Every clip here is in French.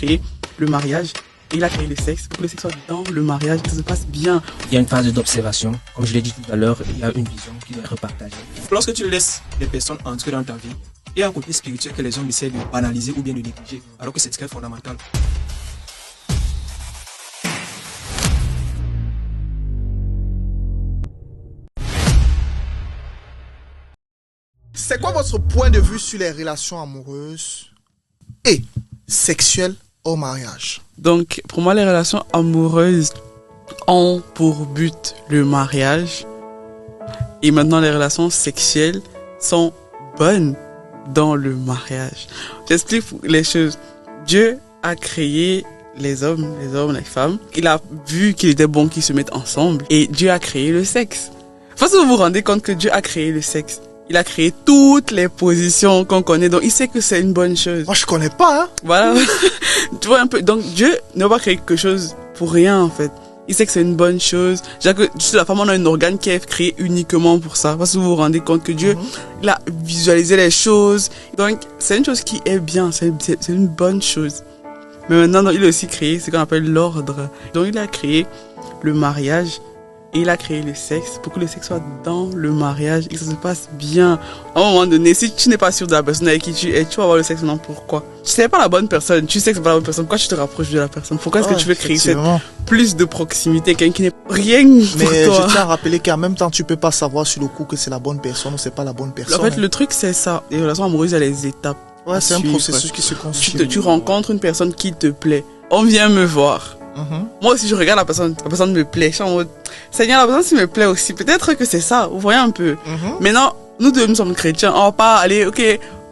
créé le mariage et il a créé le sexe pour que le sexe soit dans le mariage et que ça se passe bien. Il y a une phase d'observation. Comme je l'ai dit tout à l'heure, il y a une vision qui doit être partagée. Lorsque tu laisses les personnes entrer dans ta vie, il y a un côté spirituel que les hommes essaient de banaliser ou bien de négliger, alors que c'est très fondamental. C'est quoi votre point de vue sur les relations amoureuses et sexuelles au mariage? Donc, pour moi, les relations amoureuses ont pour but le mariage. Et maintenant, les relations sexuelles sont bonnes dans le mariage. J'explique les choses. Dieu a créé les hommes, les femmes. Il a vu qu'il était bon qu'ils se mettent ensemble. Et Dieu a créé le sexe. Faut que vous vous rendez compte que Dieu a créé le sexe. Il a créé toutes les positions qu'on connaît. Donc, il sait que c'est une bonne chose. Moi, je connais pas, hein. Voilà. Tu vois un peu. Donc, Dieu n'a pas créé quelque chose pour rien, en fait. Il sait que c'est une bonne chose. C'est-à-dire que juste la femme, on a un organe qui est créé uniquement pour ça. Parce que vous vous rendez compte que Dieu, il a visualisé les choses. Donc, c'est une chose qui est bien. C'est une bonne chose. Mais maintenant, il a aussi créé ce qu'on appelle l'ordre. Donc, il a créé le mariage. Et il a créé le sexe pour que le sexe soit dans le mariage et que ça se passe bien. À un moment donné, si tu n'es pas sûr de la personne avec qui tu es, tu vas avoir le sexe maintenant. Pourquoi? Tu sais pas la bonne personne, tu sais que c'est pas la bonne personne. Pourquoi tu te rapproches de la personne? Pourquoi est-ce que tu veux créer cette plus de proximité? Quelqu'un qui n'est rien pour mais toi. Je tiens à rappeler qu'en même temps, tu peux pas savoir sur le coup que c'est la bonne personne ou c'est pas la bonne personne. En fait, le truc, c'est ça. Les relations amoureuses, il y a les étapes. Ouais, c'est un processus qui se construit. Tu rencontres une personne qui te plaît. On vient me voir. Moi aussi, je regarde la personne me plaît. Je suis en mode, Seigneur, la personne, s'il me plaît aussi. Peut-être que c'est ça. Vous voyez un peu. Maintenant, nous deux, nous sommes chrétiens. On va pas aller, ok,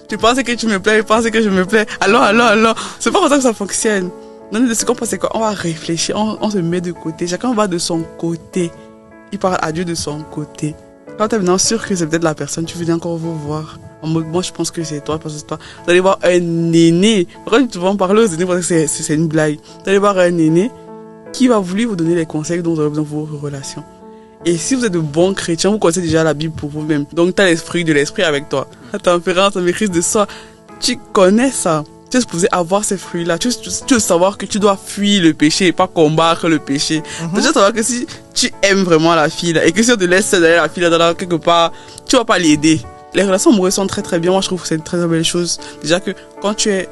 tu penses que tu me plais, tu penses que je me plais. Alors. C'est pas comme ça que ça fonctionne. Non, ce qu'on pense, c'est quoi? On va réfléchir, on se met de côté. Chacun va de son côté. Il parle à Dieu de son côté. Quand tu es maintenant sûr que c'est peut-être la personne, tu veux encore vous voir. En mode, moi, je pense que c'est toi, parce que c'est toi. Vous allez voir un aîné. Pourquoi tu vas en parler aux aînés? Parce que c'est une blague. Vous allez voir un aîné qui va vouloir vous donner les conseils dont vous aurez besoin pour vos relations. Et si vous êtes de bons chrétiens, vous connaissez déjà la Bible pour vous-même. Donc, tu as l'esprit de l'esprit avec toi. La tempérance, la maîtrise de soi. Tu connais ça. Tu es supposé avoir ces fruits-là. Tu veux savoir que tu dois fuir le péché et pas combattre le péché. Tu dois savoir que si tu aimes vraiment la fille là, et que si on te laisse derrière la fille là, quelque part, tu vas pas l'aider. Les relations amoureuses sont très très bien. Moi, je trouve que c'est une très très belle chose. Déjà que quand tu es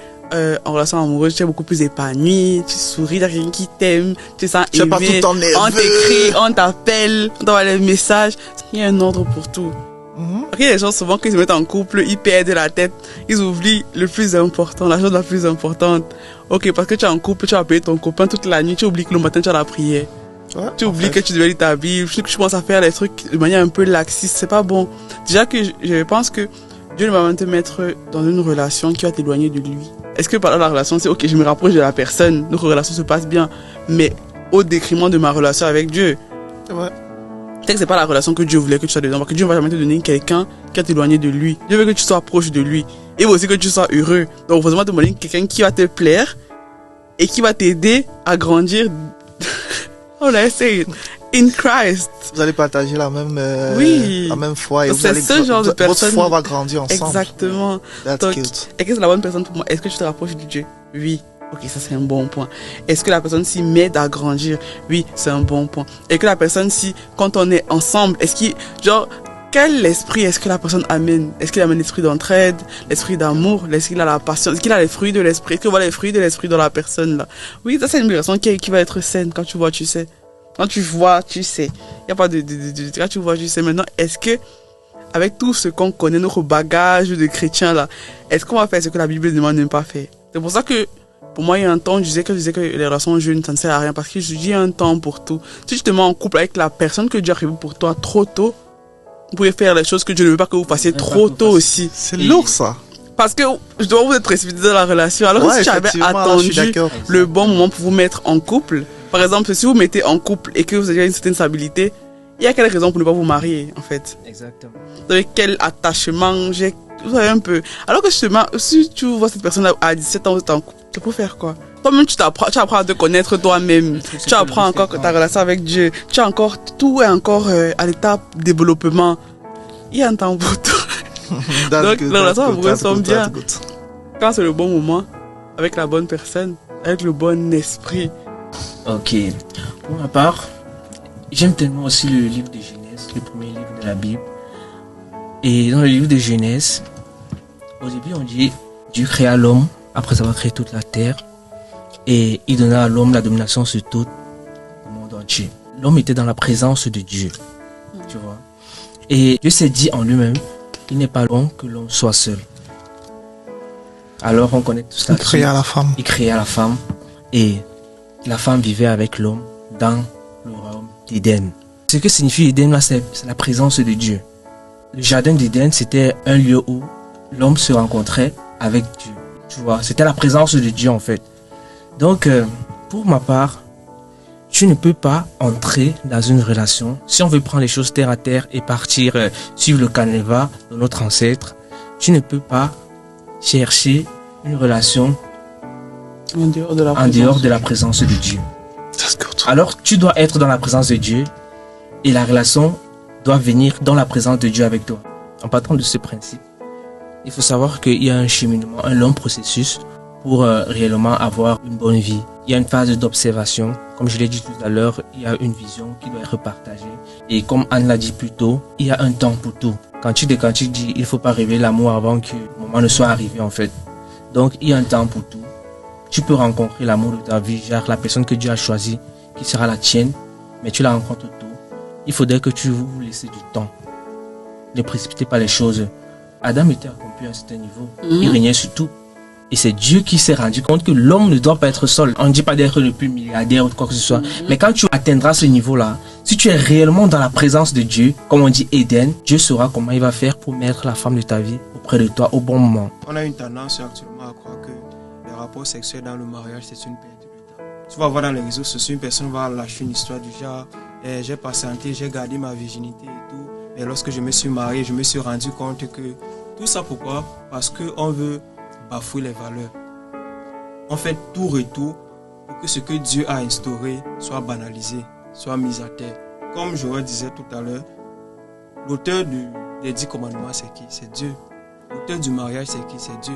en relation amoureuse, tu es beaucoup plus épanoui, tu souris, il y a quelqu'un qui t'aime, tu te sens aimé, pas tout le temps nerveux. On t'écrit, on t'appelle, on t'envoie les messages. Il y a un ordre pour tout. Ok, les gens, souvent, quand ils se mettent en couple, ils perdent la tête. Ils oublient le plus important, la chose la plus importante. Ok, parce que tu es en couple, tu as appelé ton copain toute la nuit, tu oublies que le matin, tu as la prière. Ouais, tu oublies que tu devais lire ta Bible, tu commences à faire les trucs de manière un peu laxiste, c'est pas bon. Déjà que je pense que Dieu ne va pas te mettre dans une relation qui va t'éloigner de lui. Est-ce que pendant la relation, c'est ok, je me rapproche de la personne, notre relation se passe bien, mais au détriment de ma relation avec Dieu. Ouais. Peut-être que c'est pas la relation que Dieu voulait que tu sois dedans, parce que Dieu ne va jamais te donner quelqu'un qui va t'éloigner de lui. Dieu veut que tu sois proche de lui. Et aussi que tu sois heureux. Donc, forcément, te donner quelqu'un qui va te plaire et qui va t'aider à grandir. On l'a essayé. In Christ. Vous allez partager la même foi et c'est ce genre de personne. Votre foi va grandir ensemble. Exactement. Donc, est-ce que c'est la bonne personne pour moi? Est-ce que tu te rapproches de Dieu? Oui. Ok, ça c'est un bon point. Est-ce que la personne s'y m'aide à grandir? Oui, c'est un bon point. Est-ce que la personne si, quand on est ensemble, est-ce qu'il, genre, quel esprit est-ce que la personne amène? Est-ce qu'il amène l'esprit d'entraide, l'esprit d'amour, est-ce qu'il a la passion, est-ce qu'il a les fruits de l'esprit? Est-ce qu'il voit les fruits de l'esprit dans la personne là? Oui, ça c'est une relation qui va être saine. Quand tu vois, tu sais. Quand tu vois, tu sais. Il n'y a pas quand tu vois, tu sais. Maintenant, est-ce que, avec tout ce qu'on connaît, notre bagage de chrétiens là, est-ce qu'on va faire ce que la Bible demande de ne pas faire? C'est pour ça que, pour moi, il y a un temps, je disais que les relations jeunes, ça ne sert à rien parce que je dis un temps pour tout. Si tu te mets en couple avec la personne que Dieu a prévue pour toi trop tôt, vous pouvez faire les choses que Dieu ne veut pas que vous fassiez trop tôt aussi. C'est lourd ça. Parce que je dois vous être précipité dans la relation. Alors que si tu avais attendu le bon moment pour vous mettre en couple, par exemple, si vous mettez en couple et que vous avez une certaine stabilité, il y a quelle raison pour ne pas vous marier, en fait? Exactement. Vous savez quel attachement vous savez un peu. Alors que justement, si tu vois cette personne à 17 ans, vous êtes en couple, c'est pour faire quoi? Toi-même, tu apprends à te connaître toi-même. Tu apprends encore ta relation avec Dieu. Tu as encore, tout est encore à l'étape développement. Il y a un temps pour tout. Donc, les relations amoureuses sont bien. Quand c'est le bon moment, avec la bonne personne, avec le bon esprit. Ok. Pour ma part, j'aime tellement aussi le livre de Genèse, le premier livre de la Bible. Et dans le livre de Genèse, au début on dit Dieu créa l'homme après avoir créé toute la terre et il donna à l'homme la domination sur tout le monde entier. L'homme était dans la présence de Dieu, tu vois. Et Dieu s'est dit en lui-même, il n'est pas bon que l'homme soit seul. Alors on connaît tout ça. Il créa la femme. Il créa la femme et la femme vivait avec l'homme dans le royaume d'Éden. Ce que signifie Éden là, c'est la présence de Dieu. Le jardin d'Éden, c'était un lieu où l'homme se rencontrait avec Dieu. Tu vois, c'était la présence de Dieu en fait. Donc, pour ma part, tu ne peux pas entrer dans une relation. Si on veut prendre les choses terre à terre et partir suivre le canevas de notre ancêtre, tu ne peux pas chercher une relation en dehors de la présence de Dieu. Alors, tu dois être dans la présence de Dieu et la relation doit venir dans la présence de Dieu avec toi. En partant de ce principe, il faut savoir qu'il y a un cheminement, un long processus pour réellement avoir une bonne vie. Il y a une phase d'observation. Comme je l'ai dit tout à l'heure, il y a une vision qui doit être partagée. Et comme Anne l'a dit plus tôt, il y a un temps pour tout. Quand tu dis il ne faut pas rêver l'amour avant que le moment ne soit arrivé en fait. Donc il y a un temps pour tout. Tu peux rencontrer l'amour de ta vie, genre la personne que Dieu a choisie, qui sera la tienne, mais tu la rencontres tôt. Il faudrait que tu vous laisses du temps. Ne précipitez pas les choses. Adam était accompli à un certain niveau. Il régnait sur tout. Et c'est Dieu qui s'est rendu compte que l'homme ne doit pas être seul. On ne dit pas d'être le plus milliardaire ou quoi que ce soit. Mais quand tu atteindras ce niveau-là, si tu es réellement dans la présence de Dieu, comme on dit Éden, Dieu saura comment il va faire pour mettre la femme de ta vie auprès de toi au bon moment. On a une tendance actuellement à croire que les rapports sexuels dans le mariage, c'est une perte de temps. Tu vas voir dans les réseaux sociaux, une personne va lâcher une histoire du genre j'ai patienté, j'ai gardé ma virginité et tout. Mais lorsque je me suis marié, je me suis rendu compte que tout ça pourquoi? Parce qu'on veut bafouer les valeurs. On fait tout retour pour que ce que Dieu a instauré soit banalisé, soit mis à terre. Comme je vous disais tout à l'heure, l'auteur des 10 commandements, c'est qui? C'est Dieu. L'auteur du mariage, c'est qui? C'est Dieu.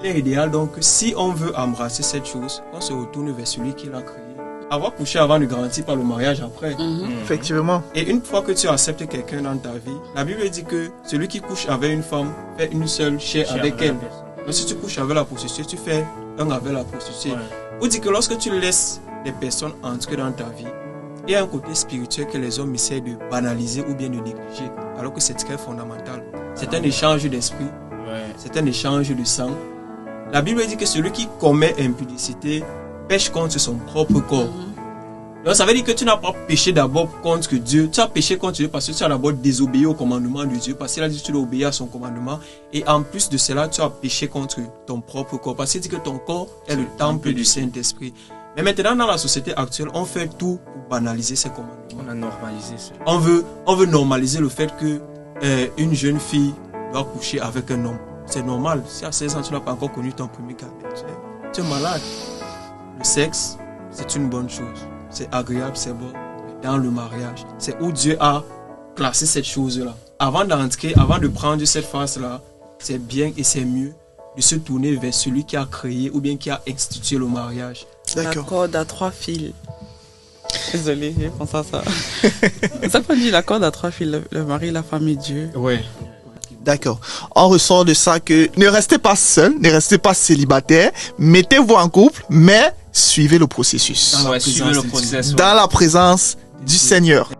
Il est idéal donc si on veut embrasser cette chose, on se retourne vers celui qui l'a créé. Avoir couché avant ne garantit pas le mariage après. Effectivement. Et une fois que tu acceptes quelqu'un dans ta vie, la Bible dit que celui qui couche avec une femme fait une seule chair avec elle. Donc si tu couches avec la prostituée, tu fais un avec la prostituée. On dit que lorsque tu laisses des personnes entrer dans ta vie, il y a un côté spirituel que les hommes essaient de banaliser ou bien de négliger, alors que c'est très fondamental. C'est un échange d'esprit, c'est un échange de sang. La Bible dit que celui qui commet impudicité pêche contre son propre corps. Donc ça veut dire que tu n'as pas péché d'abord contre Dieu, tu as péché contre Dieu parce que tu as d'abord désobéi au commandement de Dieu, parce qu'il a dit que tu dois obéir à son commandement, et en plus de cela, tu as péché contre ton propre corps, parce qu'il dit que ton corps est le temple du Saint-Esprit. Mais maintenant, dans la société actuelle, on fait tout pour banaliser ces commandements. On a normalisé ça. On veut normaliser le fait que une jeune fille doit coucher avec un homme. C'est normal. Si à 16 ans, tu n'as pas encore connu ton premier gars, tu es malade. Le sexe, c'est une bonne chose. C'est agréable, c'est bon. Mais dans le mariage, c'est où Dieu a classé cette chose-là. Avant d'entrer, avant de prendre cette phase-là, c'est bien et c'est mieux de se tourner vers celui qui a créé ou bien qui a institué le mariage. La corde à 3 fils. Désolé, j'ai pensé à ça. C'est ça qu'on dit, la corde à 3 fils, le mari, la femme et Dieu. Oui. D'accord. On ressort de ça que ne restez pas seul, ne restez pas célibataire, mettez-vous en couple, mais suivez le processus. Suivez le processus. Dans la présence du Seigneur.